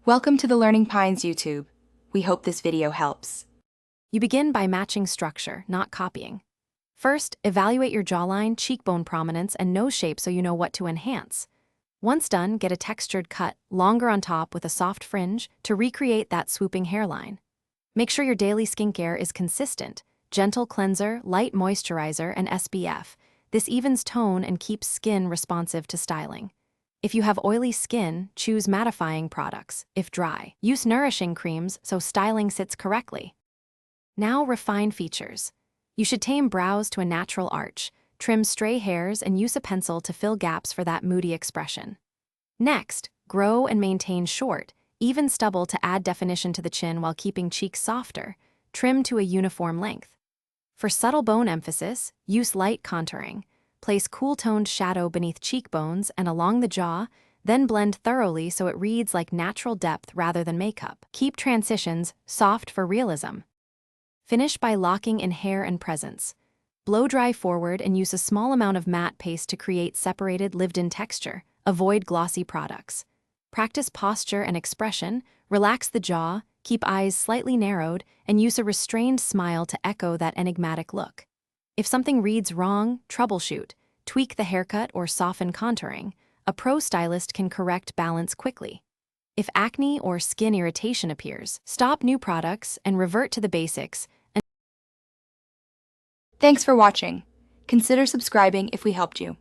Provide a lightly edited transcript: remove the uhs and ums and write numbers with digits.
Welcome to the Learning Pines YouTube. We hope this video helps. You begin by matching structure, not copying. First, evaluate your jawline, cheekbone prominence, and nose shape so you know what to enhance. Once done, get a textured cut, longer on top with a soft fringe, to recreate that swooping hairline. Make sure your daily skincare is consistent. Gentle cleanser, light moisturizer, and SPF. This evens tone and keeps skin responsive to styling. If you have oily skin, choose mattifying products. If dry, use nourishing creams so styling sits correctly. Now refine features. You should tame brows to a natural arch, trim stray hairs, and use a pencil to fill gaps for that moody expression. Next, grow and maintain short, even stubble to add definition to the chin while keeping cheeks softer. Trim to a uniform length. For subtle bone emphasis, use light contouring. Place cool-toned shadow beneath cheekbones and along the jaw, then blend thoroughly so it reads like natural depth rather than makeup. Keep transitions soft for realism. Finish by locking in hair and presence. Blow dry forward and use a small amount of matte paste to create separated, lived-in texture. Avoid glossy products. Practice posture and expression, relax the jaw, keep eyes slightly narrowed, and use a restrained smile to echo that enigmatic look. If something reads wrong, troubleshoot. Tweak the haircut or soften contouring. A pro stylist can correct balance quickly. If acne or skin irritation appears, stop new products and revert to the basics. Thanks for watching. Consider subscribing if we helped you.